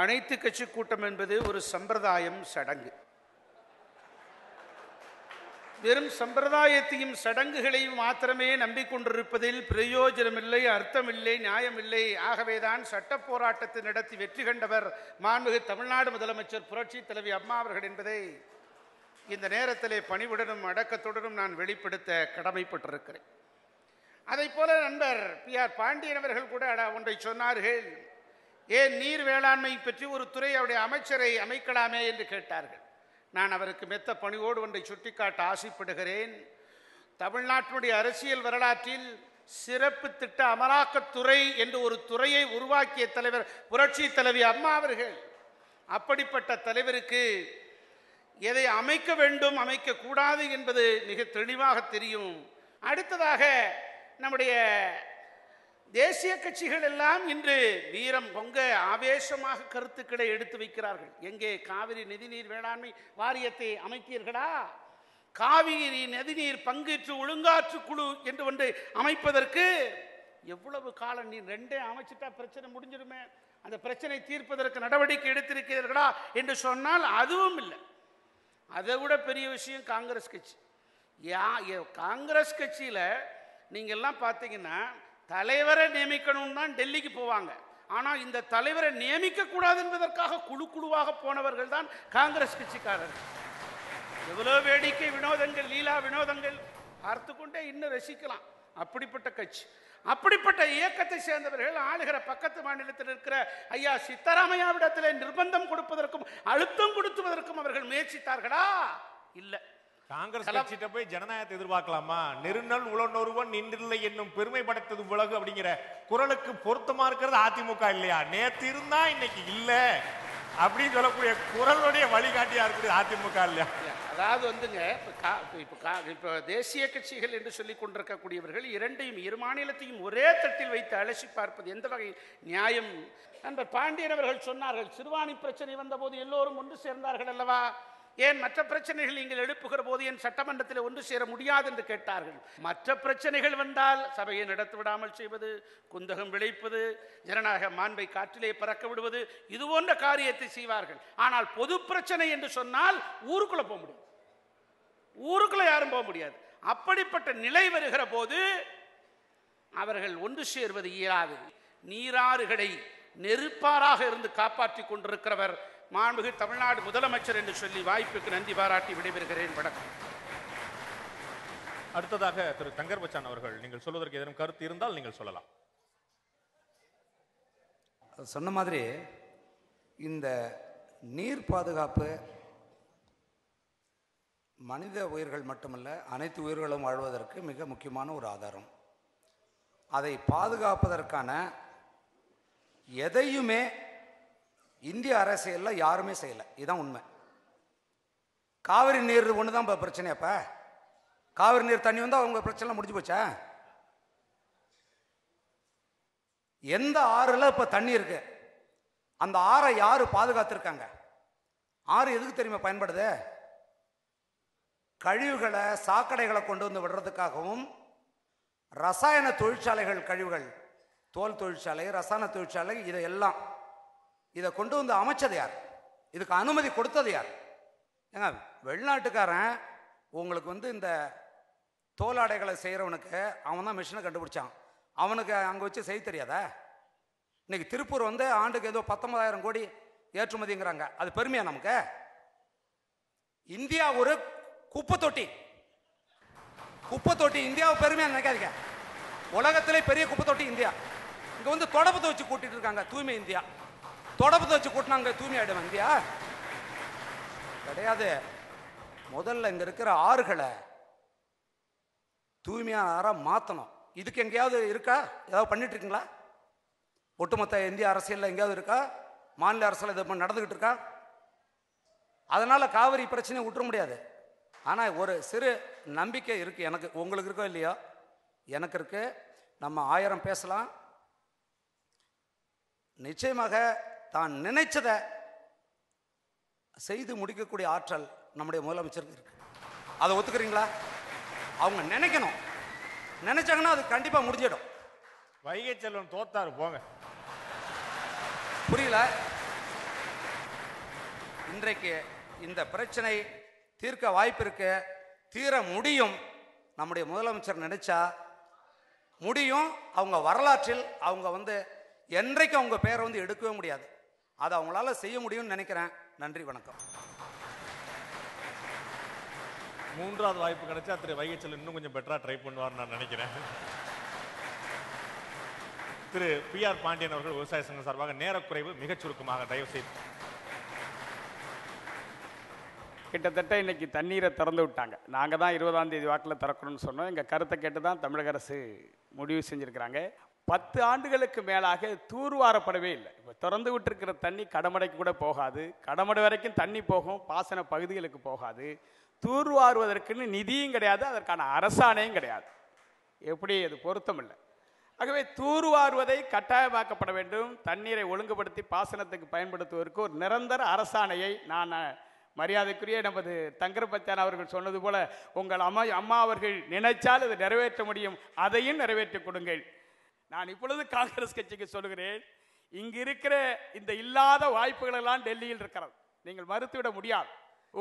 அனைத்து கட்சி கூட்டம் என்பது ஒரு சம்பிரதாயம், சடங்கு. வெறும் சம்பிரதாயத்தையும் சடங்குகளையும் மாத்திரமே நம்பிக்கொண்டிருப்பதில் பிரயோஜனமில்லை, அர்த்தமில்லை, நியாயமில்லை. ஆகவேதான் சட்ட போராட்டத்தை நடத்தி வெற்றி கண்டவர் மாண்புமிகு தமிழ்நாடு முதலமைச்சர் புரட்சி தலைவி அம்மா அவர்கள் என்பதை இந்த நேரத்திலே பணிவுடனும் அடக்கத்துடனும் நான் வெளிப்படுத்த கடமைப்பட்டிருக்கிறேன். அதை போல நண்பர் PR பாண்டியன் அவர்கள் கூட ஒன்றை சொன்னார்கள். ஏன் நீர் வேளாண்மை பற்றி ஒரு துறை அவருடைய அமைச்சரை அமைக்கலாமே என்று கேட்டார்கள். நான் அவருக்கு மெத்த பணிவோடு ஒன்றை சுட்டிக்காட்ட ஆசைப்படுகிறேன். தமிழ்நாட்டினுடைய அரசியல் வரலாற்றில் சிறப்பு திட்ட அமலாக்கத்துறை என்று ஒரு துறையை உருவாக்கிய தலைவர் புரட்சி தலைவி அம்மா அவர்கள். அப்படிப்பட்ட தலைவருக்கு எதை அமைக்க வேண்டும், அமைக்கக்கூடாது என்பது மிக தெளிவாக தெரியும். அடுத்ததாக நம்முடைய தேசிய கட்சிகள் எல்லாம் இன்று வீரம் பொங்க ஆவேசமாக கருத்துக்களை எடுத்து வைக்கிறார்கள். எங்கே காவிரி நதிநீர் வேளாண்மை வாரியத்தை அமைத்தீர்களா? காவிரி நதிநீர் பங்கேற்று ஒழுங்காற்று குழு என்று ஒன்று அமைப்பதற்கு எவ்வளவு காலம்? நீ ரெண்டே அமைச்சிட்டா பிரச்சனை முடிஞ்சிருமே. அந்த பிரச்சனை தீர்ப்பதற்கு நடவடிக்கை எடுத்திருக்கிறீர்களா என்று சொன்னால் அதுவும் இல்லை. அதை விட பெரிய விஷயம் காங்கிரஸ் கட்சி. காங்கிரஸ் கட்சியில் நீங்கள்லாம் பார்த்தீங்கன்னா தலைவரை நியமிக்கணும்னு தான் டெல்லிக்கு போவாங்க. ஆனால் இந்த தலைவரை நியமிக்க கூடாது என்பதற்காக குழு குழுவாக போனவர்கள் தான் காங்கிரஸ் கட்சிக்காரர்கள். எவ்வளோ வேடிக்கை வினோதங்கள், லீலா வினோதங்கள் பார்த்து கொண்டே இன்னும் ரசிக்கலாம். அப்படிப்பட்ட கட்சி, அப்படிப்பட்ட இயக்கத்தை சேர்ந்தவர்கள் ஆளுகிற பக்கத்து மாநிலத்தில் இருக்கிற ஐயா சித்தராமையாவிடத்தில் நிர்பந்தம் கொடுப்பதற்கும் அழுத்தம் கொடுத்துவதற்கும் அவர்கள் முயற்சித்தார்களா? இல்லை. காங்கிரஸ் கட்சிட்ட போய் ஜனநாயகத்தை எதிர்பார்க்கலாமா? நெருநல் உளனொருவன் நின்றில்லை என்னும் பெருமை படைத்தது உலகு அப்படிங்கிற குரலுக்கு பொருத்தமா இருக்கிறது அதிமுக இல்லையா? நேற்று இருந்தா இன்னைக்கு இல்ல அப்படின்னு சொல்லக்கூடிய குரலுடைய வழிகாட்டியா இருக்குது அதிமுக இல்லையா? அதாவது வந்துங்க, இப்போ தேசிய கட்சிகள் என்று சொல்லிக் கொண்டிருக்கக்கூடியவர்கள் இரண்டையும், இரு மாநிலத்தையும் ஒரே தட்டில் வைத்து அலசி பார்ப்பது எந்த வகை நியாயம்? நண்பர் பாண்டியன் அவர்கள் சொன்னார்கள், சிறுவாணி பிரச்சனை வந்தபோது எல்லோரும் ஒன்று சேர்ந்தார்கள் அல்லவா? ஏன் மற்ற பிரச்சனைகள் நீங்கள் எழுப்புகிற போது என் சட்டமன்றத்தில் ஒன்று சேர முடியாது என்று கேட்டார்கள். மற்ற பிரச்சனைகள் வந்தால் சபையை நடத்த விடாமல் செய்வது, குந்தகம் விளைப்பது, ஜனநாயக மாண்பை காற்றிலே பறக்க விடுவது, இது போன்ற காரியத்தை செய்வார்கள். ஆனால் பொது பிரச்சனை என்று சொன்னால் ஊருக்குள்ள போக முடியும், ஊருக்குள்ள யாரும் போக முடியாது. அப்படிப்பட்ட நிலை வருகிற போது அவர்கள் ஒன்று சேர்வது இயலாது. நீராறுகளை நெருப்பாராக இருந்து காப்பாற்றி கொண்டிருக்கிறவர் மாண்புமிகு தமிழ்நாடு முதலமைச்சர் என்று சொல்லி வாய்ப்புக்கு நன்றி பாராட்டி விடைபெறுகிறேன். வணக்கம். அடுத்ததாக திரு தங்கர் பச்சான் அவர்கள், நீங்கள் சொல்வதற்கு ஏதேனும் கருத்து இருந்தால் நீங்கள் சொல்லலாம். சொன்ன மாதிரி இந்த நீர் பாதுகாப்பு மனித உயிர்கள் மட்டுமல்ல, அனைத்து உயிர்களும் வாழ்வதற்கு மிக முக்கியமான ஒரு ஆதாரம். அதை பாதுகாப்பதற்கான எதையுமே இந்திய அரசியலில் யாருமே செய்யலை. இதுதான் உண்மை. காவிரி நீர் ஒன்று தான் இப்போ பிரச்சனை. அப்போ காவிரி நீர் தண்ணி வந்தால் அவங்க பிரச்சனை முடிஞ்சு போச்சா? எந்த ஆறுல இப்போ தண்ணி இருக்கு, அந்த ஆறை யாரு பாதுகாத்திருக்காங்க? ஆறு எதுக்கு தெரியுமா பயன்படுது? கழிவுகளை, சாக்கடைகளை கொண்டு வந்து விடுறதுக்காகவும், ரசாயன தொழிற்சாலைகள் கழிவுகள், தோல் தொழிற்சாலை, ரசாயன தொழிற்சாலை, இதை கொண்டு வந்து அமைச்சது யார்? இதுக்கு அனுமதி கொடுத்தது யார்? ஏங்க, வெளிநாட்டுக்காரன் உங்களுக்கு வந்து இந்த தோலாடைகளை செய்கிறவனுக்கு அவன் தான் மிஷினை கண்டுபிடிச்சான். அவனுக்கு அங்கே வச்சு செய்ய தெரியாதா? இன்னைக்கு திருப்பூர் வந்து ஆண்டுக்கு ஏதோ 19,000 கோடி ஏற்றுமதிங்கிறாங்க. அது பெருமையா நமக்கு? இந்தியா ஒரு குப்பை தொட்டி. இந்தியாவை பெருமையா நினைக்காதீங்க. உலகத்திலே பெரிய குப்பை தொட்டி இந்தியா. இங்கே வந்து தொடப்பத்தை வச்சு கூட்டிட்டு இருக்காங்க தூய்மை இந்தியா. தொடப்பத்தை வச்சு கூட்டினாங்க தூய்மை ஆயிடும் இந்தியா? கிடையாது. முதல்ல இங்க இருக்கிற ஆறுகளை தூய்மையான ஆறா மாற்றணும். இதுக்கு எங்கேயாவது இருக்கா? ஏதாவது பண்ணிட்டு இருக்கீங்களா? ஒட்டுமொத்த இந்திய அரசியலில் எங்கேயாவது இருக்கா? மாநில அரசியல் இது நடந்துகிட்டு இருக்கா? அதனால காவிரி பிரச்சனையை விட்டுற முடியாது. ஆனால் ஒரு சிறு நம்பிக்கை இருக்கு எனக்கு. உங்களுக்கு இருக்கோ இல்லையோ, எனக்கு இருக்கு. நம்ம 1000 பேசலாம். நிச்சயமாக தான் நினைச்சதை செய்து முடிக்கக்கூடிய ஆற்றல் நம்முடைய முதலமைச்சருக்கு இருக்கு. அதை ஒத்துக்கிறீங்களா? அவங்க நினைக்கணும். நினைச்சாங்கன்னா அது கண்டிப்பா முடிஞ்சிடும். வைகை செல்வன் தோத்தாரு போங்க. புரியல? இன்றைக்கு இந்த பிரச்சனை தீர்க்க வாய்ப்பு இருக்கு, தீர முடியும். நம்முடைய முதலமைச்சர் நினைச்சா முடியும். அவங்க வரலாற்றில் அவங்க என்றைக்கும் அவங்க பேரை எடுக்கவே முடியாது. அதை அவங்களால செய்ய முடியும்னு நினைக்கிறேன். நன்றி, வணக்கம். மூன்றாவது வாய்ப்பு கிடைச்சா திரு வைகைச்செல்வன் இன்னும் கொஞ்சம் பெட்டரா ட்ரை பண்ணுவார் நான் நினைக்கிறேன். திரு PR பாண்டியன் அவர்கள் விவசாய சங்கம் சார்பாக நேரக்குறைவு, மிகச் சுருக்கமாக தயவு செய்து. கிட்டத்தட்ட இன்னைக்கு தண்ணீரை திறந்து விட்டாங்க. நாங்கள் தான் 20ஆம் தேதி வாக்கில் திறக்கணும்னு சொன்னோம். எங்கள் கருத்தை கேட்டு தான் தமிழக அரசு முடிவு செஞ்சுருக்கிறாங்க. 10 ஆண்டுகளுக்கு மேலாக தூர்வாரப்படவே இல்லை. இப்போ திறந்து விட்டுருக்கிற தண்ணி கடமடைக்கு கூட போகாது, கடமடை வரைக்கும் தண்ணி போகும், பாசன பகுதிகளுக்கு போகாது. தூர்வாருவதற்குன்னு நிதியும் கிடையாது, அதற்கான அரசாணையும் கிடையாது. எப்படி அது பொருத்தம் இல்லை. ஆகவே தூர்வாருவதை கட்டாயமாக்கப்பட வேண்டும். தண்ணீரை ஒழுங்குபடுத்தி பாசனத்துக்கு பயன்படுத்துவதற்கு ஒரு நிரந்தர அரசாணையை நான் மரியாதைக்குரிய நமது தங்கர்பச்சான் அவர்கள் சொன்னது போல உங்கள் அம்மா அவர்கள் நினைச்சால் அதை நிறைவேற்ற முடியும், அதையும் நிறைவேற்றி கொடுங்கள். நான் இப்பொழுது காங்கிரஸ் கட்சிக்கு சொல்லுகிறேன், இங்கு இருக்கிற இந்த இல்லாத வாய்ப்புகள் எல்லாம் டெல்லியில் இருக்கிறது. நீங்கள் மறுத்துவிட முடியாது.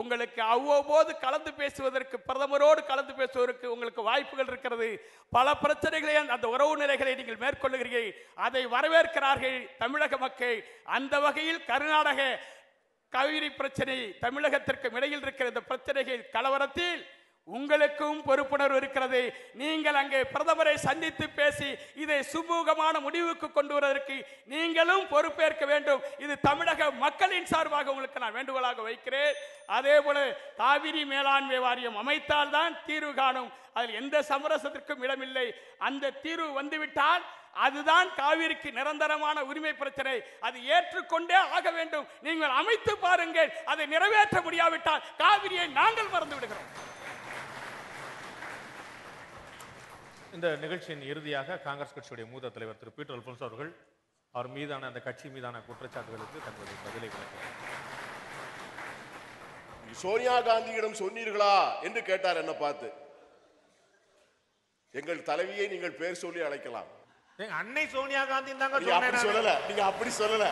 உங்களுக்கு அவ்வப்போது கலந்து பேசுவதற்கு, பிரதமரோடு கலந்து பேசுவதற்கு உங்களுக்கு வாய்ப்புகள் இருக்கிறது. பல பிரச்சனைகளை, அந்த உறவு நிலைகளை நீங்கள் மேற்கொள்ளுகிறீர்கள். அதை வரவேற்கிறார்கள் தமிழக மக்கள். அந்த வகையில் கர்நாடக காவிரி பிரச்சனை, தமிழகத்திற்கு இடையில் இருக்கிற இந்த பிரச்சனைகள் கலவரத்தில் உங்களுக்கும் பொறுப்புணர்வு இருக்கிறது. நீங்கள் அங்கே பிரதமரை சந்தித்து பேசி இதை சுமூகமான முடிவுக்கு கொண்டு வருவதற்கு நீங்களும் பொறுப்பேற்க வேண்டும். இது தமிழக மக்களின் சார்பாக உங்களுக்கு நான் வேண்டுகோளாக வைக்கிறேன். அதே போல காவிரி மேலாண்மை வாரியம் அமைத்தால்தான் தீர்வு காணும். அதில் எந்த சமரசத்திற்கும் இடமில்லை. அந்த தீர்வு வந்துவிட்டால் அதுதான் காவிரிக்கு நிரந்தரமான உரிமை பிரச்சனை. அது ஏற்றுக்கொண்டே ஆக வேண்டும். நீங்கள் அமைத்து பாருங்கள். அதை நிறைவேற்ற முடியாவிட்டால் காவிரியை நாங்கள் மறந்து விடுகிறோம். இந்த நிகழ்ச்சியின் இறுதியாக காங்கிரஸ் கட்சியுடைய மூத்த தலைவர் திரு பீட்டர் அல்போன்ஸ் அவர்கள் அவர் மீதான அந்த கட்சி மீதான குற்றச்சாட்டுகளுக்கு தங்களுடைய பதிலை விளக்கிறார். சோனியா காந்தியிடம் சொன்னீர்களா என்று கேட்டார் என்ன பார்த்து. எங்கள் தலைவியை நீங்கள் பேர் சொல்லி அழைக்கலாம். அன்னை சோனியா காந்தி தாங்க சொல்லல. நீங்க அப்படி சொல்லல.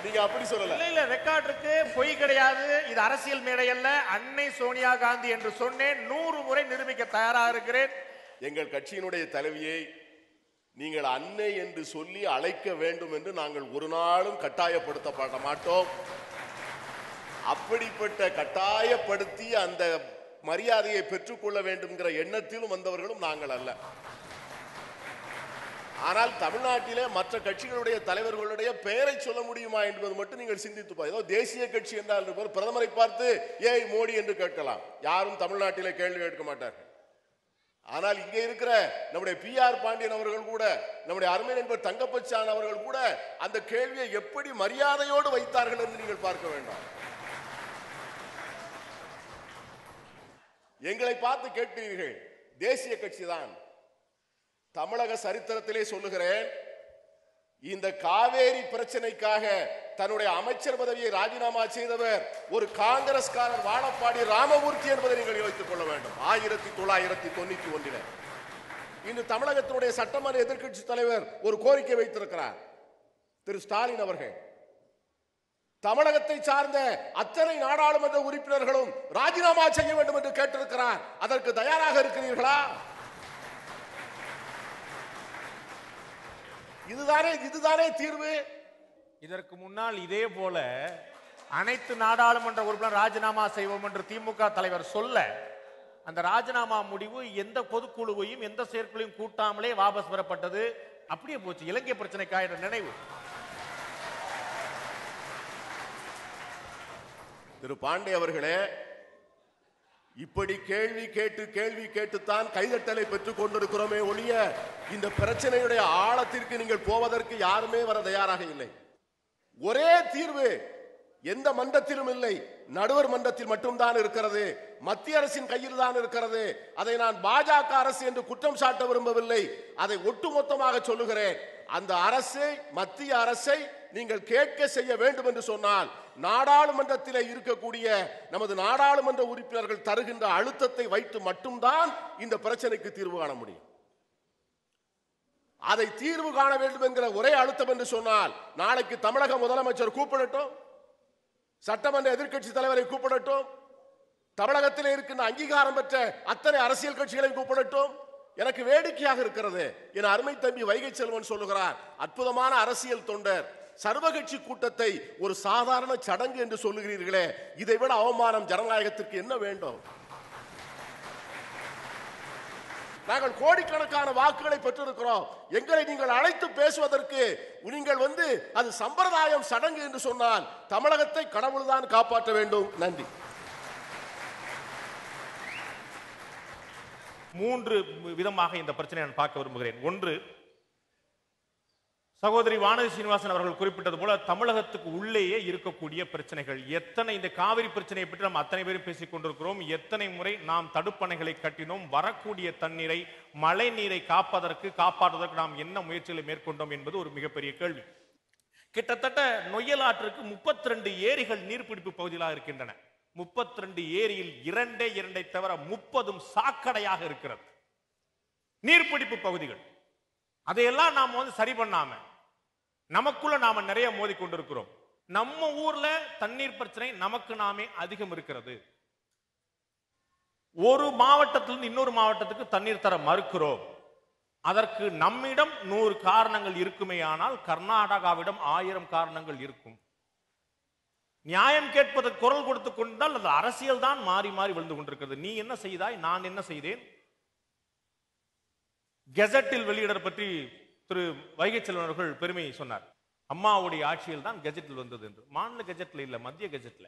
நீங்க அப்படி சொல்லல. இல்ல ரெக்கார்ட் இருக்கு, பொய் கிடையாது. இது அரசியல் மேடை அல்ல. அன்னை சோனியா காந்தி என்று சொன்னேன். 100 முறை நிரூபிக்க தயாராக இருக்கிறேன். எங்கள் கட்சியினுடைய தலைவியை நீங்கள் அன்னை என்று சொல்லி அழைக்க வேண்டும் என்று நாங்கள் ஒரு நாளும் கட்டாயப்படுத்தப்பட மாட்டோம். அப்படிப்பட்ட கட்டாயப்படுத்தி அந்த மரியாதையை பெற்றுக்கொள்ள வேண்டும்ங்கிற எண்ணத்திலும் வந்தவர்களும் நாங்கள் அல்ல. ஆனால் தமிழ்நாட்டிலே மற்ற கட்சிகளுடைய தலைவர்களுடைய பெயரை சொல்ல முடியுமா என்பது மட்டும் நீங்கள் சிந்தித்து ஏதோ தேசிய கட்சி என்றால் பிரதமரை பார்த்து ஏய் மோடி என்று கேட்கலாம். யாரும் தமிழ்நாட்டிலே கேள்வி கேட்க மாட்டார்கள். ஆனால் இங்கே இருக்கிற நம்முடைய PR பாண்டியன் அவர்கள் கூட, நம்முடைய அருமை நண்பர் தங்கப்பச்சான் அவர்கள் கூட அந்த கேள்வியை எப்படி மரியாதையோடு வைத்தார்கள் என்று நீங்கள் பார்க்க வேண்டும். எங்களை பார்த்து கேட்கிறீர்கள். தேசிய கட்சி தான். தமிழக சரித்திரத்திலே சொல்லுகிறேன், இந்த காவேரி பிரச்சனைக்காக தன்னுடைய அமைச்சர் பதவியை ராஜினாமா செய்தவர் ஒரு காங்கிரஸ்காரர் வாழப்பாடி ராமமூர்த்தி என்பதை நீங்கள் வைத்துக் கொள்ள வேண்டும். 1991 இன்று தமிழகத்தினுடைய சட்டமன்ற எதிர்க்கட்சி தலைவர் ஒரு கோரிக்கை வைத்திருக்கிறார். திரு ஸ்டாலின் அவர்கள் தமிழகத்தை சார்ந்த அத்தனை நாடாளுமன்ற உறுப்பினர்களும் ராஜினாமா செய்ய வேண்டும் என்று கேட்டிருக்கிறார். அதற்கு தயாராக இருக்கிறீர்களா? இதுதானே தீர்வு. இதற்கு முன்னால் இதே போல அனைத்து நாடாளுமன்ற உறுப்பினர் ராஜினாமா செய்வோம் என்று திமுக தலைவர் சொல்ல அந்த ராஜினாமா முடிவு எந்த பொதுக்குழுவையும் எந்த செயற்குழுவையும் கூட்டாமலே வாபஸ் பெறப்பட்டது. அப்படியே போச்சு. இலங்கை பிரச்சனைக்கான நினைவு. திரு பாண்டே அவர்களே, இப்படி கேள்வி கேட்டுத்தான் கைதட்டலை பெற்றுக் கொண்டிருக்கிறோமே ஒழிய இந்த பிரச்சனையுடைய ஆழத்திற்கு நீங்கள் போவதற்கு யாருமே வர தயாராக இல்லை. ஒரே தீர்வு எந்த மன்றத்திலும் இல்லை, நடுவர் மன்றத்தில் மட்டும்தான் இருக்கிறது. மத்திய அரசின் கையில் தான் இருக்கிறது. அதை நான் பாஜக அரசு என்று குற்றம் சாட்ட விரும்பவில்லை. அதை ஒட்டுமொத்தமாக சொல்லுகிறேன். அந்த அரசை, மத்திய அரசை நீங்கள் கேட்க செய்ய வேண்டும் என்று சொன்னால் நாடாளுமன்றத்தில் இருக்கக்கூடிய நமது நாடாளுமன்ற உறுப்பினர்கள் தருகின்ற அழுத்தத்தை வைத்து மட்டும்தான் இந்த பிரச்சனைக்கு தீர்வு காண முடியும். அதை தீர்வு காண வேண்டும் என்கிற ஒரே அழுத்தம் என்று சொன்னால் நாளைக்கு தமிழக முதலமைச்சர் கூப்பிடட்டும், சட்டமன்ற எதிர்க்கட்சி தலைவரை கூப்பிடட்டும், தமிழகத்தில் இருக்கின்ற அங்கீகாரம் பெற்ற அத்தனை அரசியல் கட்சிகளையும் கூப்பிடட்டும். எனக்கு வேடிக்கையாக இருக்கிறது, என் அருமை தம்பி வைகை செல்வன் சொல்லுகிறார், அற்புதமான அரசியல் தொண்டர், சர்வகட்சி கூட்டத்தை ஒரு சாதாரண சடங்கு என்று சொல்லுகிறீர்களே, இதை விட அவமானம் ஜனநாயகத்திற்கு என்ன வேண்டும்? நாங்கள் கோடிக்கணக்கான வாக்குகளை பெற்றிருக்கிறோம். எங்களை நீங்கள் அழைத்து பேசுவதற்கு நீங்கள் அது சம்பிரதாயம் சடங்கு என்று சொன்னால் தமிழகத்தை கடவுள்தான் காப்பாற்ற வேண்டும். நன்றி. 3 விதமாக இந்த பிரச்சனையை நான் பார்க்க விரும்புகிறேன். ஒன்று, சகோதரி வானதி சீனிவாசன் அவர்கள் குறிப்பிட்டது போல தமிழகத்துக்கு உள்ளேயே இருக்கக்கூடிய பிரச்சனைகள் எத்தனை. இந்த காவிரி பிரச்சனையை பற்றி நாம் அத்தனை பேரும் பேசிக் கொண்டிருக்கிறோம். எத்தனை முறை நாம் தடுப்பணைகளை கட்டினோம், வரக்கூடிய தண்ணீரை, மழை நீரை காப்பாற்றுவதற்கு நாம் என்ன முயற்சிகளை மேற்கொண்டோம் என்பது ஒரு மிகப்பெரிய கேள்வி. கிட்டத்தட்ட நொய்யல் ஆற்றுக்கு 32 ஏரிகள் நீர்பிடிப்பு பகுதிகளாக இருக்கின்றன. 32 ஏரியில் 2 தவிர 30 சாக்கடையாக இருக்கிறது நீர்பிடிப்பு பகுதிகள். அதையெல்லாம் நாம சரி பண்ணாம நமக்குள்ள நாம நிறைய மோதி கொண்டிருக்கிறோம். நம்ம ஊர்ல தண்ணீர் பிரச்சனை நமக்கு நாமே அதிகம் இருக்கிறது. ஒரு மாவட்டத்திலிருந்து இன்னொரு மாவட்டத்துக்கு தண்ணீர் தர மறுக்கிறோம். அதற்கு நம்மிடம் 100 காரணங்கள் இருக்குமே, ஆனால் கர்நாடகாவிடம் 1000 காரணங்கள் இருக்கும். நியாயம் கேட்பதற்கு குரல் கொடுத்துக் கொண்டால் அது அரசியல் தான் மாறி மாறி விழுந்து கொண்டிருக்கிறது. நீ என்ன செய்தாய், நான் என்ன செய்தேன். கெசட்டில் வெளியிடற பற்றி திரு வைகை செல்வன் அவர்கள் பெருமை சொன்னார். அம்மாவுடைய ஆட்சியில் தான் கெஜெட்டில் வந்தது என்று. மாநில கெஜெட்ல இல்ல, மத்திய கெஜெட்ல.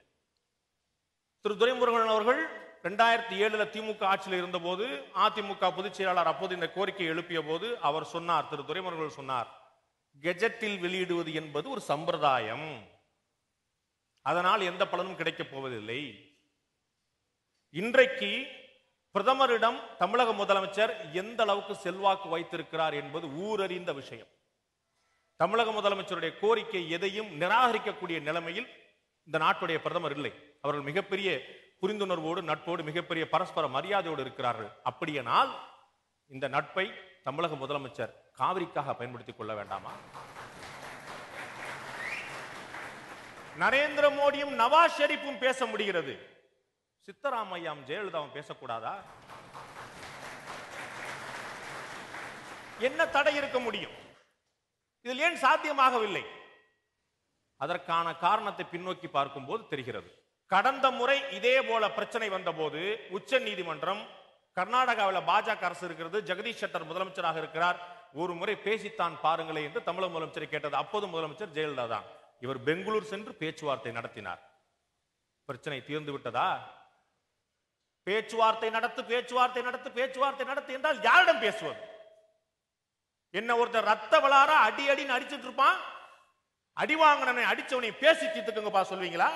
திரு துரைமுருகன் அவர்கள் 2007 திமுக ஆட்சியில் இருந்த போது, அதிமுக பொதுச் செயலாளர் அப்போது இந்த கோரிக்கையை எழுப்பிய போது அவர் சொன்னார், திரு துரைமுருகன் சொன்னார், கெஜெட்டில் வெளியிடுவது என்பது ஒரு சம்பிரதாயம், அதனால் எந்த பலனும் கிடைக்கப் போவதில்லை. இன்றைக்கு பிரதமரிடம் தமிழக முதலமைச்சர் எந்த அளவுக்கு செல்வாக்கு வைத்திருக்கிறார் என்பது ஊரறிந்த விஷயம். தமிழக முதலமைச்சருடைய கோரிக்கை எதையும் நிராகரிக்கக்கூடிய நிலைமையில் இந்த நாட்டுடைய பிரதமர் இல்லை. அவர்கள் மிகப்பெரிய புரிந்துணர்வோடு, நட்போடு, மிகப்பெரிய பரஸ்பர மரியாதையோடு இருக்கிறார்கள். அப்படியானால் இந்த நட்பை தமிழக முதலமைச்சர் காவிரிக்காக பயன்படுத்திக் கொள்ள வேண்டாமா? நரேந்திர மோடியும் நவாஸ் ஷெரீப்பும் பேச முடிகிறது, சித்தராமையாம் ஜெயலலிதாவும் பேசக்கூடாதா? என்ன தடை இருக்க முடியும்? இதில் ஏன் சாத்தியமாகவில்லை? அதற்கான காரணத்தை பின்னோக்கி பார்க்கும் போது தெரிகிறது. கடந்த முறை இதே போல பிரச்சனை வந்த போது உச்ச நீதிமன்றம், கர்நாடகாவில் பாஜக அரசு இருக்கிறது, ஜெகதீஷ் ஷெட்டர் முதலமைச்சராக இருக்கிறார், ஒரு முறை பேசித்தான் பாருங்களே என்று தமிழக முதலமைச்சரை கேட்டது. அப்போது முதலமைச்சர் ஜெயலலிதா தான். இவர் பெங்களூர் சென்று பேச்சுவார்த்தை நடத்தினார். பிரச்சனை தீர்ந்து விட்டதா? பேச்சுவார்த்தை நடத்து, பேச்சுவார்த்தை நடத்து, பேச்சுவார்த்தை நடத்து என்றால் யாரிடம் பேசுவது? என்ன ஒருத்தர் ரத்த வளார அடி அடின்னு அடிச்சுட்டு இருப்பான், அடி வாங்கினவனை அடிச்சவனை பேசி தீர்த்துக்குங்கப்பா சொல்வீங்களா?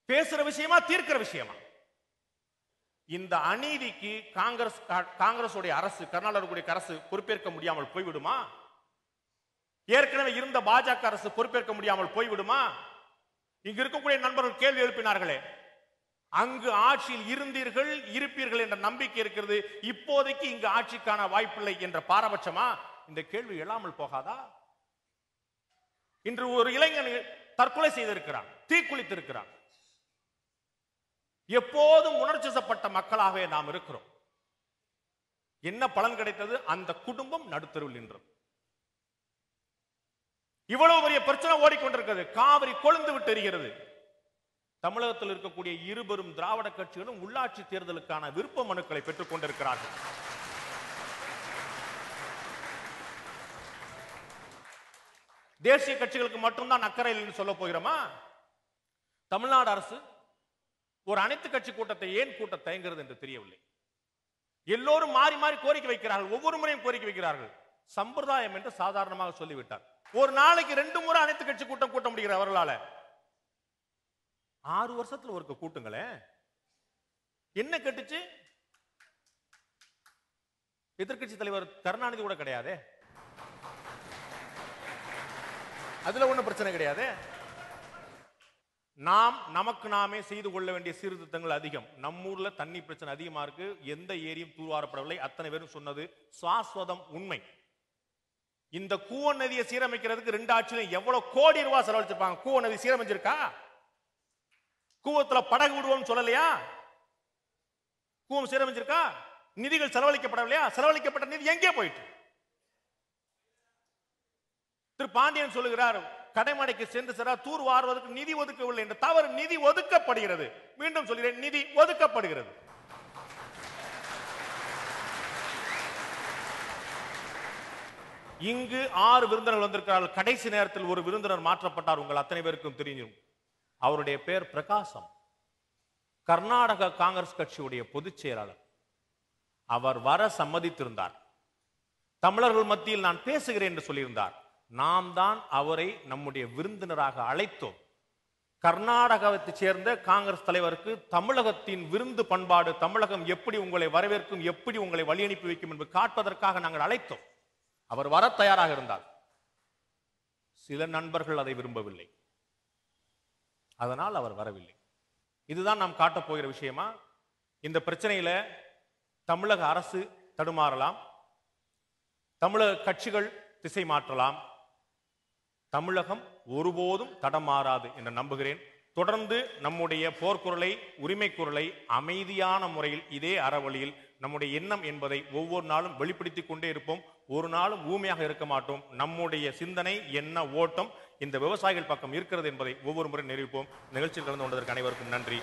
பேசுற விஷயமா, தீர்க்கிற விஷயமா? இந்த அநீதிக்கு காங்கிரஸ் அரசு, கர்நாடக அரசு பொறுப்பேற்க முடியாமல் போய்விடுமா? ஏற்கனவே இருந்த பாஜக அரசு பொறுப்பேற்க முடியாமல் போய்விடுமா? இங்கு இருக்கக்கூடிய நண்பர்கள் கேள்வி எழுப்பினார்களே, அங்கு ஆட்சியில் இருந்தீர்கள், இருப்பீர்கள் என்ற நம்பிக்கை இருக்கிறது, இப்போதைக்கு இங்கு ஆட்சிக்கான வாய்ப்பில்லை என்ற பாரபட்சமா? இந்த கேள்வி எழாமல் போகாதா? இன்று ஒரு இளைஞன் தற்கொலை செய்திருக்கிறான், தீக்குளித்திருக்கிறான். எப்போதும் உணர்ச்சிசப்பட்ட மக்களாகவே நாம் இருக்கிறோம். என்ன பலன் கிடைத்தது? அந்த குடும்பம் நடுத்தருவில் நின்றது. இவ்வளவு பெரிய பிரச்சனை ஓடிக்கொண்டிருக்கிறது. காவிரி கொழுந்து விட்டு எரிகிறது. தமிழகத்தில் இருக்கக்கூடிய இருபெரும் திராவிட கட்சிகளும் உள்ளாட்சி தேர்தலுக்கான விருப்ப மனுக்களை பெற்றுக் கொண்டிருக்கிறார்கள். தேசிய கட்சிகளுக்கு மட்டும்தான் அக்கறை இல்லைன்னு சொல்ல போகிறோமா? தமிழ்நாடு அரசு ஒரு அனைத்து கட்சி கூட்டத்தை ஏன் கூட்ட தயங்குகிறது என்று தெரியவில்லை. எல்லோரும் மாறி மாறி கோரிக்கை வைக்கிறார்கள், ஒவ்வொரு முறையும் கோரிக்கை வைக்கிறார்கள். சம்பிரதாயம் என்று சாதாரணமாக சொல்லிவிட்டார். ஒரு நாளைக்கு 2 முறை அனைத்து கட்சி கூட்டம் கூட்ட முடிகிற அவர்களால 6 வருஷத்துல ஒரு கூட்டுங்களே. என்ன கேட்டுச்சு? எதிர்கட்சி தலைவர் கருணாநிதி கூட கிடையாது, அதுல ஒண்ணும் பிரச்சனை கிடையாது. நாம் நமக்கு நாமே செய்து கொள்ள வேண்டிய சீர்திருத்தங்கள் அதிகம். நம்ம ஊர்ல தண்ணி பிரச்சனை அதிகமா இருக்கு, எந்த ஏரியும் தூர்வாரப்படவில்லை, அத்தனை பேரும் சொன்னது சாஸ்வதம் உண்மை. இந்த கூவம் நதியை சீரமைக்கிறதுக்கு 2 ஆட்சியிலும் எவ்வளவு கோடி ரூபாய் செலவழிச்சிருப்பாங்க. கூவம் நதி சீரமைச்சிருக்கா? கூவத்துல படகு விடுவோம் சொல்லலையா? கூவம் சீரமைச்சிருக்கா? நிதிகள் செலவழிக்கப்படவில்லையா? செலவழிக்கப்பட்ட நிதி எங்கே போயிட்டு? திரு பாண்டியன் சொல்லுகிறார், கடைமடைக்கு சென்று தூர் வாருவதற்கு நிதி ஒதுக்கவில்லை என்ற தவறு. நிதி ஒதுக்கப்படுகிறது. மீண்டும் சொல்கிறேன், நிதி ஒதுக்கப்படுகிறது. இங்கு 6 விருந்தினர்கள் வந்திருக்கிறார்கள். கடைசி நேரத்தில் ஒரு விருந்தினர் மாற்றப்பட்டார். உங்கள் அத்தனை பேருக்கும் தெரியும். அவருடைய பெயர் பிரகாசம். கர்நாடக காங்கிரஸ் கட்சியுடைய பொதுச் செயலாளர். அவர் வர சம்மதித்திருந்தார். தமிழர்கள் மத்தியில் நான் பேசுகிறேன் என்று சொல்லியிருந்தார். நாம் தான் அவரை நம்முடைய விருந்தினராக அழைத்தோம். கர்நாடகத்தை சேர்ந்த காங்கிரஸ் தலைவருக்கு தமிழகத்தின் விருந்து பண்பாடு, தமிழகம் எப்படி உங்களை வரவேற்கும், எப்படி உங்களை வழி அனுப்பி வைக்கும் என்று காட்டுவதற்காக நாங்கள் அழைத்தோம். அவர் வர தயாராக இருந்தார். சில நண்பர்கள் அதை விரும்பவில்லை. அதனால் அவர் வரவில்லை. இதுதான் நாம் காட்டப் போகிற விஷயமா? இந்த பிரச்சனையில தமிழக அரசு தடுமாறலாம், தமிழக கட்சிகள் திசை மாற்றலாம். தமிழகம் ஒருபோதும் தடமாறாது என்று நம்புகிறேன். தொடர்ந்து நம்முடைய போர்க்குரலை, உரிமை குரலை அமைதியான முறையில் இதே அறவழியில் நம்முடைய எண்ணம் என்பதை ஒவ்வொரு நாளும் வெளிப்படுத்திக் கொண்டே இருப்போம். ஒரு நாளும் ஊமையாக இருக்க மாட்டோம். நம்முடைய சிந்தனை, எண்ண ஓட்டம் இந்த விவசாயிகள் பக்கம் இருக்கிறது என்பதை ஒவ்வொரு முறை நிரூபிப்போம். நிகழ்ச்சியில் கலந்து கொண்டதற்கு அனைவருக்கும் நன்றி.